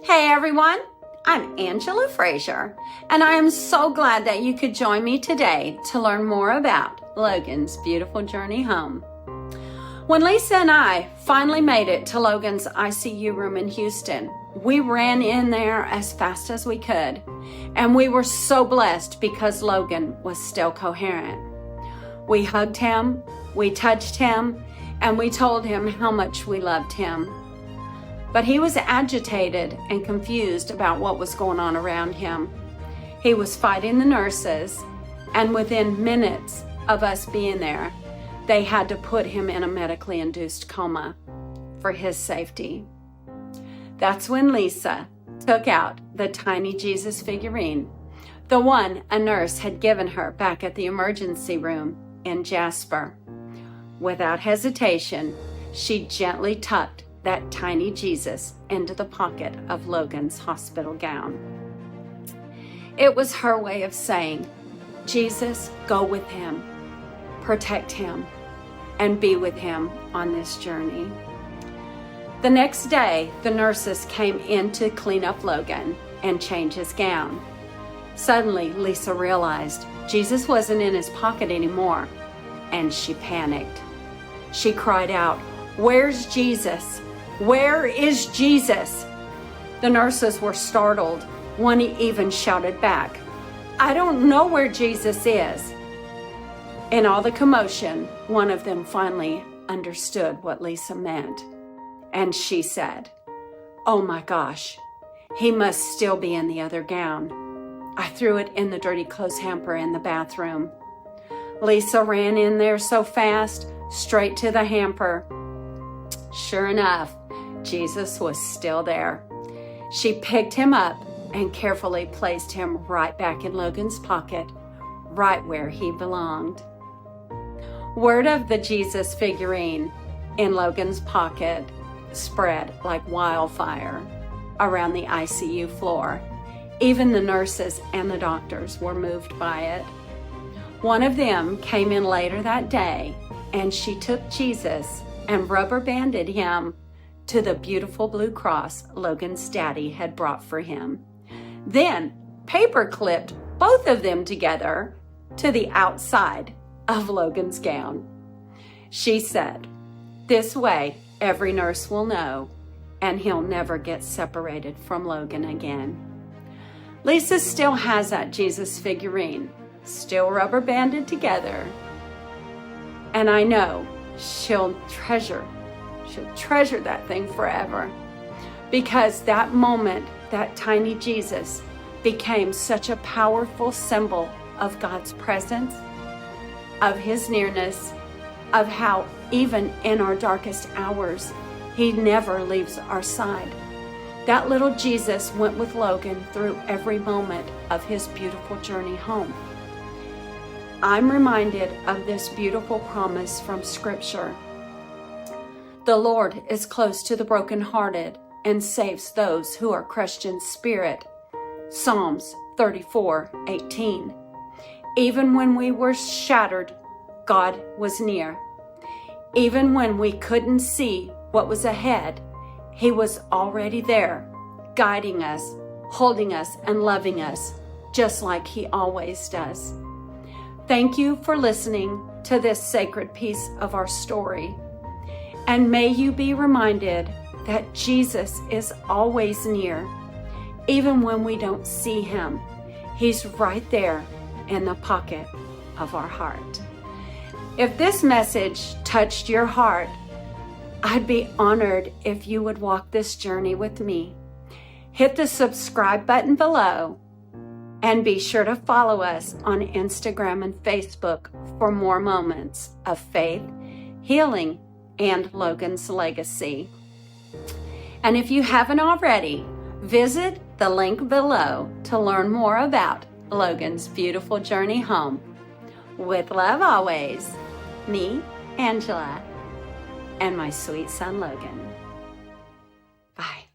Hey everyone, I'm Angela Frazier, and I am so glad that you could join me today to learn more about Logan's beautiful journey home. When Lisa and I finally made it to Logan's ICU room in Houston, we ran in there as fast as we could, and we were so blessed because Logan was still coherent. We hugged him, we touched him, and we told him how much we loved him. But he was agitated and confused about what was going on around him. He was fighting the nurses, and within minutes of us being there, they had to put him in a medically induced coma for his safety. That's when Lisa took out the tiny Jesus figurine, the one a nurse had given her back at the emergency room in Jasper. Without hesitation, she gently tucked that tiny Jesus into the pocket of Logan's hospital gown. It was her way of saying, Jesus, go with him, protect him, and be with him on this journey. The next day, the nurses came in to clean up Logan and change his gown. Suddenly, Lisa realized Jesus wasn't in his pocket anymore, and she panicked. She cried out, "Where's Jesus? Where is Jesus?" The nurses were startled. One even shouted back, "I don't know where Jesus is." In all the commotion, one of them finally understood what Lisa meant. And she said, "Oh my gosh, he must still be in the other gown. I threw it in the dirty clothes hamper in the bathroom." Lisa ran in there so fast, straight to the hamper. Sure enough, Jesus was still there. She picked him up and carefully placed him right back in Logan's pocket, right where he belonged. Word of the Jesus figurine in Logan's pocket spread like wildfire around the ICU floor. Even the nurses and the doctors were moved by it. One of them came in later that day, and she took Jesus and rubber banded him to the beautiful blue cross Logan's daddy had brought for him. Then paper clipped both of them together to the outside of Logan's gown. She said, "This way every nurse will know, and he'll never get separated from Logan again." Lisa still has that Jesus figurine, still rubber banded together. And I know she'll treasure that thing forever, because that moment, that tiny Jesus became such a powerful symbol of God's presence, of his nearness, of how even in our darkest hours, he never leaves our side. That little Jesus went with Logan through every moment of his beautiful journey home. I'm reminded of this beautiful promise from Scripture. The Lord is close to the brokenhearted and saves those who are crushed in spirit. Psalms 34:18. Even when we were shattered, God was near. Even when we couldn't see what was ahead, he was already there, guiding us, holding us, and loving us, just like he always does. Thank you for listening to this sacred piece of our story. And may you be reminded that Jesus is always near. Even when we don't see him, he's right there in the pocket of our heart. If this message touched your heart, I'd be honored if you would walk this journey with me. Hit the subscribe button below, and be sure to follow us on Instagram and Facebook for more moments of faith, healing, and Logan's legacy. And if you haven't already, visit the link below to learn more about Logan's beautiful journey home. With love always, me, Angela, and my sweet son, Logan. Bye.